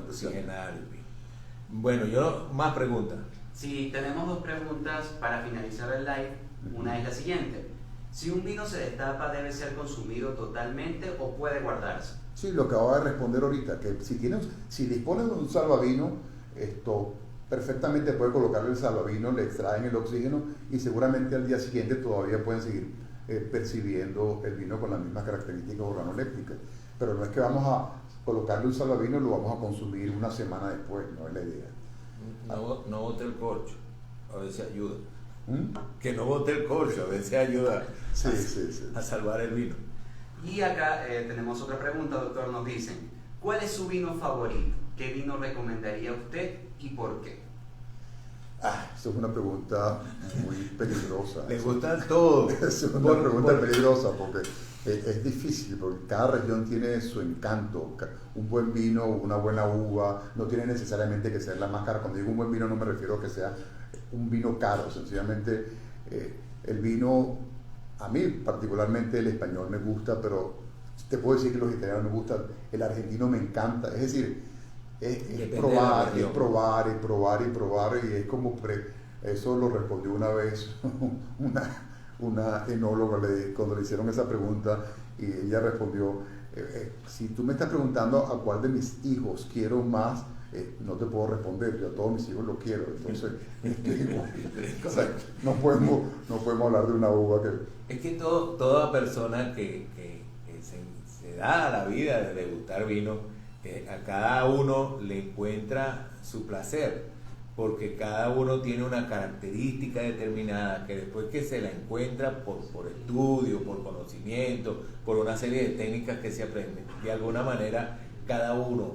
Bueno, más preguntas. Sí, tenemos dos preguntas para finalizar el live. Una es la siguiente: si un vino se destapa, ¿debe ser consumido totalmente o puede guardarse? Sí, lo que acabo de responder ahorita, que si disponen de un salvavino, esto perfectamente puede colocarle el salvavino, le extraen el oxígeno y seguramente al día siguiente todavía pueden seguir percibiendo el vino con las mismas características organolépticas. Pero no es que vamos a colocarle un salvavino y lo vamos a consumir una semana después, no es la idea. No bote el corcho, a veces ayuda. Que no bote el corcho, a veces ayuda a salvar el vino. Y acá tenemos otra pregunta, doctor. Nos dicen, ¿cuál es su vino favorito? ¿Qué vino recomendaría usted y por qué? Eso es una pregunta muy peligrosa. Le gustan todos. Es una pregunta peligrosa porque es difícil, porque cada región tiene su encanto. Un buen vino, una buena uva, no tiene necesariamente que ser la más cara. Cuando digo un buen vino no me refiero a que sea un vino caro, sencillamente el vino, a mí particularmente el español me gusta, pero te puedo decir que los italianos me gustan, el argentino me encanta, es decir, es probar, y es como, eso lo respondió una vez una enóloga cuando le hicieron esa pregunta, y ella respondió, si tú me estás preguntando a cuál de mis hijos quiero más, no te puedo responder, yo a todos mis hijos los quiero, entonces o sea, no podemos hablar de una uva que... Es que toda persona que se da a la vida de degustar vino, a cada uno le encuentra su placer, porque cada uno tiene una característica determinada que después que se la encuentra por estudio, por conocimiento, por una serie de técnicas que se aprenden, de alguna manera cada uno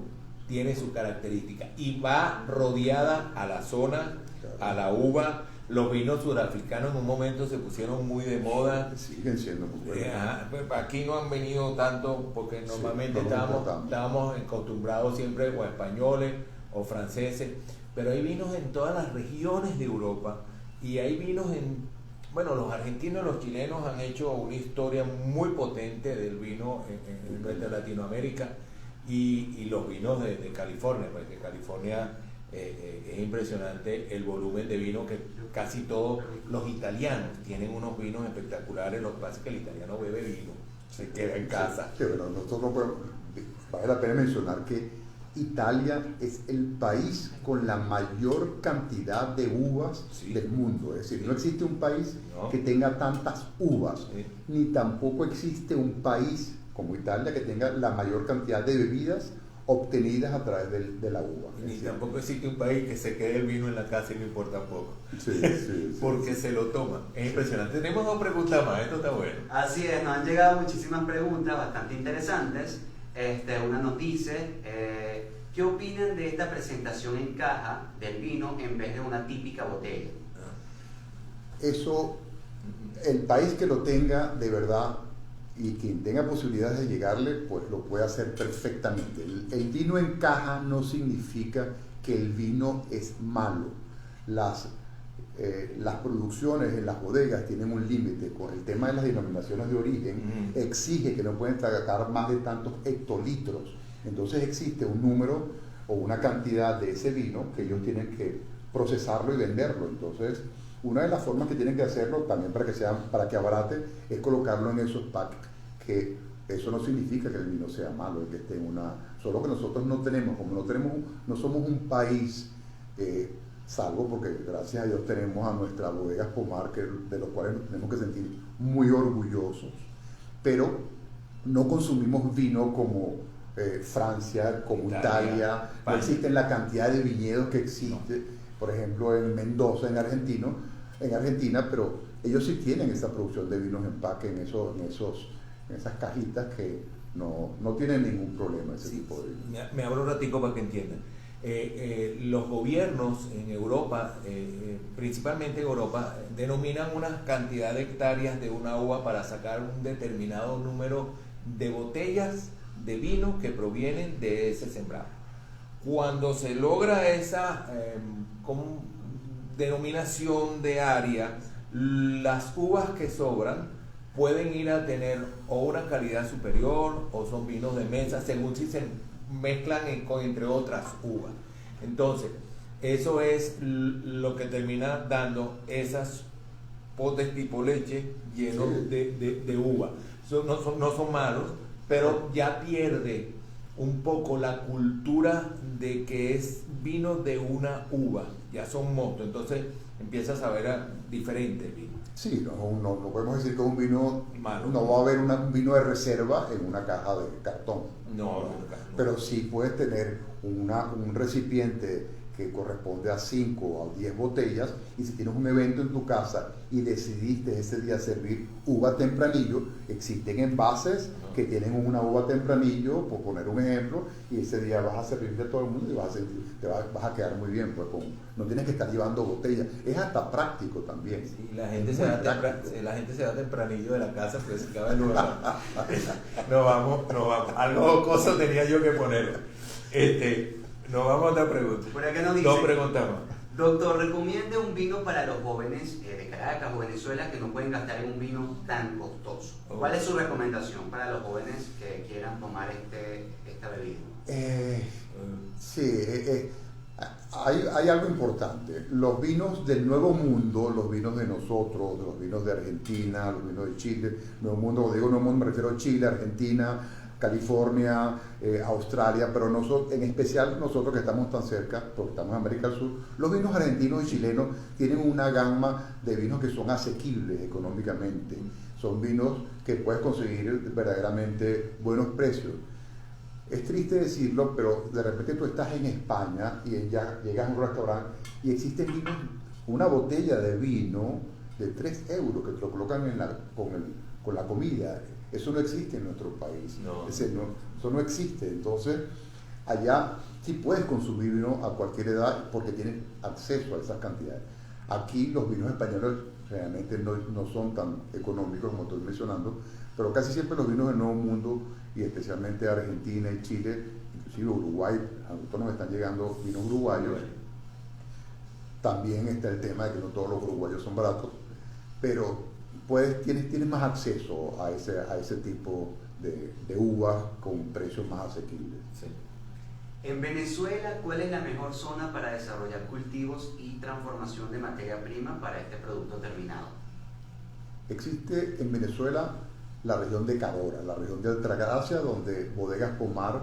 tiene su característica y va rodeada a la zona, a la uva. Los vinos surafricanos en un momento se pusieron muy de moda. Siguen siendo muy buenos. Aquí no han venido tanto porque normalmente estábamos acostumbrados siempre o a españoles o franceses, pero hay vinos en todas las regiones de Europa y hay vinos bueno, los argentinos y los chilenos han hecho una historia muy potente del vino en nuestra Latinoamérica. Y los vinos de California, porque California es impresionante el volumen de vino que casi todos los italianos tienen unos vinos espectaculares. Lo que pasa es que el italiano bebe vino, se queda en casa. Sí, pero nosotros no podemos, vale la pena mencionar que Italia es el país con la mayor cantidad de uvas del mundo, es decir, no existe un país que tenga tantas uvas, ni tampoco existe un país como Italia que tenga la mayor cantidad de bebidas obtenidas a través de la uva. Ni tampoco existe un país que se quede el vino en la casa y no importa poco. Porque se lo toma. Es impresionante. Tenemos 2 preguntas más, esto está bueno. Así es, nos han llegado muchísimas preguntas bastante interesantes. Una nos dice, ¿qué opinan de esta presentación en caja del vino en vez de una típica botella? Eso, el país que lo tenga de verdad y quien tenga posibilidades de llegarle, pues lo puede hacer perfectamente. El vino en caja no significa que el vino es malo. Las producciones en las bodegas tienen un límite. Con el tema de las denominaciones de origen, exige que no pueden sacar más de tantos hectolitros. Entonces existe un número o una cantidad de ese vino que ellos tienen que procesarlo y venderlo. Entonces, una de las formas que tienen que hacerlo, también para que abarate, es colocarlo en esos packs, que eso no significa que el vino sea malo, que esté en solo que nosotros no tenemos, como no somos un país, salvo porque gracias a Dios tenemos a nuestras bodegas Pomar, de los cuales nos tenemos que sentir muy orgullosos, pero no consumimos vino como Francia, como Italia, no existen la cantidad de viñedos que existe, por ejemplo en Mendoza, en Argentina, pero ellos sí tienen esa producción de vinos en empaque en esas cajitas que no tienen ningún problema ese tipo de vinos. Me abro un ratico para que entiendan. Los gobiernos en Europa, principalmente en Europa, denominan una cantidad de hectáreas de una uva para sacar un determinado número de botellas de vino que provienen de ese sembrado. Cuando se logra esa denominación de área, las uvas que sobran pueden ir a tener o una calidad superior o son vinos de mesa, según si se mezclan entre otras uvas. Entonces, eso es lo que termina dando esas potes tipo leche llenos de uva. No son malos, pero ya pierde un poco la cultura de que es vino de una uva, ya son mostos, entonces empiezas a ver diferente el vino. Sí, no podemos decir que es un vino malo. No va a haber un vino de reserva en una caja de cartón. No. Pero sí puedes tener un recipiente que corresponde a 5 o 10 botellas, y si tienes un evento en tu casa y decidiste ese día servir uva tempranillo, existen envases que tienen una uva tempranillo, por poner un ejemplo, y ese día vas a servirle a todo el mundo y vas a quedar muy bien, pues no tienes que estar llevando botellas, es hasta práctico también. Sí, la gente se va tempranillo de la casa, pues se acaba el lugar. No vamos, algo cosa tenía yo que poner. Nos vamos a otra pregunta. Por acá nos dice, 2 preguntas más. Doctor, recomiende un vino para los jóvenes de Caracas o Venezuela que no pueden gastar en un vino tan costoso. ¿Cuál es su recomendación para los jóvenes que quieran tomar esta bebida? Sí, hay algo importante. Los vinos del Nuevo Mundo, los vinos de nosotros, los vinos de Argentina, los vinos de Chile, Nuevo Mundo, cuando digo Nuevo Mundo me refiero a Chile, Argentina, California, Australia, pero nosotros, en especial nosotros que estamos tan cerca, porque estamos en América del Sur, los vinos argentinos y chilenos tienen una gama de vinos que son asequibles económicamente. Son vinos que puedes conseguir verdaderamente buenos precios. Es triste decirlo, pero de repente tú estás en España y ya llegas a un restaurante y existen vinos, una botella de vino de 3 euros que te lo colocan con la comida. Eso no existe en nuestro país. No. Eso no existe. Entonces, allá sí puedes consumir vino a cualquier edad porque tienes acceso a esas cantidades. Aquí los vinos españoles realmente no son tan económicos como estoy mencionando, pero casi siempre los vinos del Nuevo Mundo, y especialmente Argentina y Chile, inclusive Uruguay, a nosotros nos están llegando vinos uruguayos. También está el tema de que no todos los uruguayos son baratos, pero tienes más acceso a ese tipo de uvas con precios más asequibles. Sí. En Venezuela, ¿cuál es la mejor zona para desarrollar cultivos y transformación de materia prima para este producto terminado? Existe en Venezuela la región de Carora, la región de Altagracia, donde Bodegas Pomar,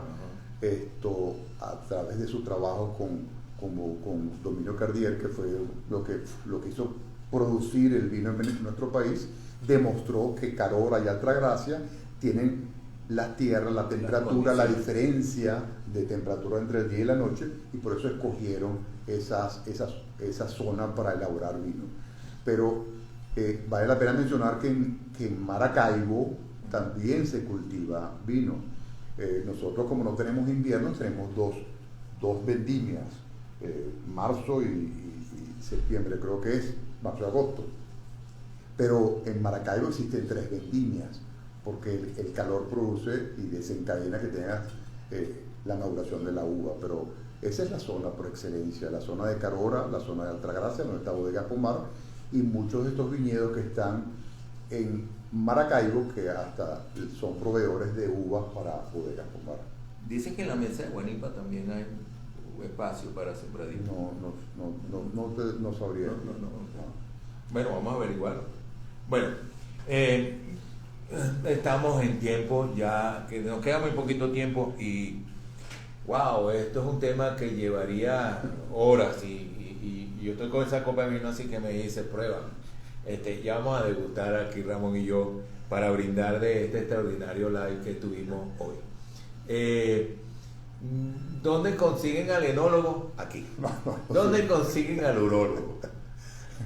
a través de su trabajo con Dominio Cardier, que fue lo que hizo producir el vino en nuestro país, demostró que Carora y Altagracia tienen la tierra, la temperatura, la diferencia de temperatura entre el día y la noche, y por eso escogieron esa zona para elaborar vino. Pero vale la pena mencionar que en Maracaibo también se cultiva vino. Nosotros, como no tenemos invierno, tenemos dos vendimias, marzo y septiembre, creo que es marzo y agosto. Pero en Maracaibo existen 3 vendimias, porque el calor produce y desencadena que tengas la maduración de la uva. Pero esa es la zona por excelencia, la zona de Carora, la zona de Altagracia, donde está Bodegas Pomar, y muchos de estos viñedos que están en Maracaibo, que hasta son proveedores de uvas para Bodegas Pomar. Dicen que en la mesa de Guanipa también hay espacio para sembradíos. No sabría. Bueno, vamos a averiguarlo. Bueno, estamos en tiempo ya, que nos queda muy poquito tiempo y wow, esto es un tema que llevaría horas y yo estoy con esa copa de vino así que me dice prueba. Ya vamos a degustar aquí Ramón y yo para brindar de este extraordinario live que tuvimos hoy. ¿Dónde consiguen al enólogo? Aquí. ¿Dónde consiguen al urólogo?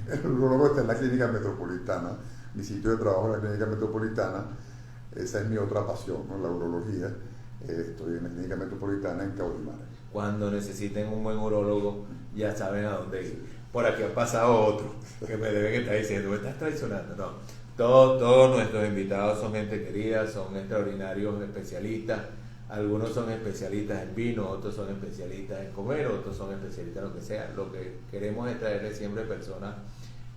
El urólogo está en la Clínica Metropolitana, mi sitio de trabajo es la Clínica Metropolitana. Esa es mi otra pasión, ¿no? La urología. Estoy en la Clínica Metropolitana en Caurimare. Cuando necesiten un buen urólogo, ya saben a dónde ir. Por aquí ha pasado otro que me deben estar diciendo, me estás traicionando. No, todos nuestros invitados son gente querida, son extraordinarios especialistas. Algunos son especialistas en vino, otros son especialistas en comer, otros son especialistas en lo que sea. Lo que queremos es traerle siempre personas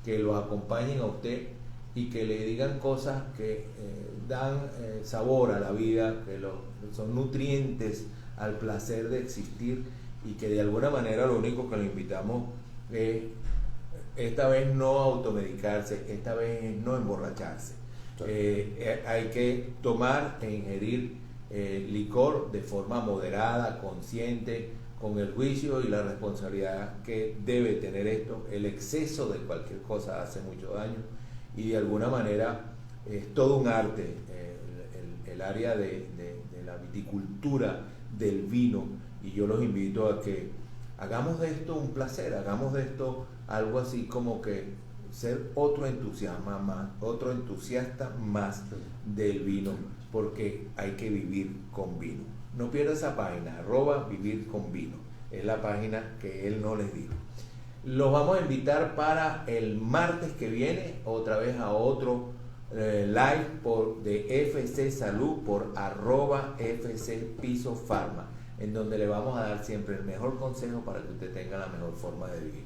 que lo acompañen a usted y que le digan cosas que dan sabor a la vida, que son nutrientes al placer de existir, y que de alguna manera lo único que le invitamos es esta vez no automedicarse, esta vez no emborracharse. Hay que tomar e ingerir licor de forma moderada, consciente, con el juicio y la responsabilidad que debe tener esto. El exceso de cualquier cosa hace mucho daño y de alguna manera es todo un arte. El área de la viticultura del vino, y yo los invito a que hagamos de esto un placer, hagamos de esto algo así como que ser otro entusiasta más del vino, porque hay que vivir con vino. No pierda esa página, @vivirconvino, es la página que él no les dijo. Los vamos a invitar para el martes que viene, otra vez a otro live de FC Salud por @FC Piso Pharma, en donde le vamos a dar siempre el mejor consejo para que usted tenga la mejor forma de vivir.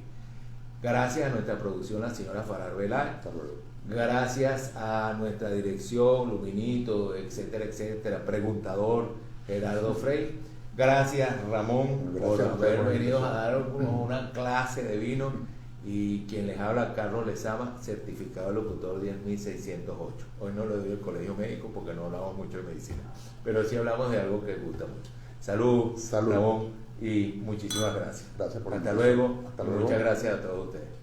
Gracias a nuestra producción, la señora Farar Velar. Hasta luego. Gracias a nuestra dirección, Luminito, etcétera, etcétera, preguntador Gerardo Frey. Gracias, Ramón, Gracias por a ustedes haber por la venido a invitación. dar una clase de vino. Y quien les habla, Carlos Lezama, certificado de locutor 10.608. Hoy no lo doy del Colegio Médico porque no hablamos mucho de medicina, pero sí hablamos de algo que gusta mucho. Salud, Salud. Ramón, y muchísimas gracias. Gracias por la Hasta invitación. luego. Hasta luego. Muchas gracias a todos ustedes.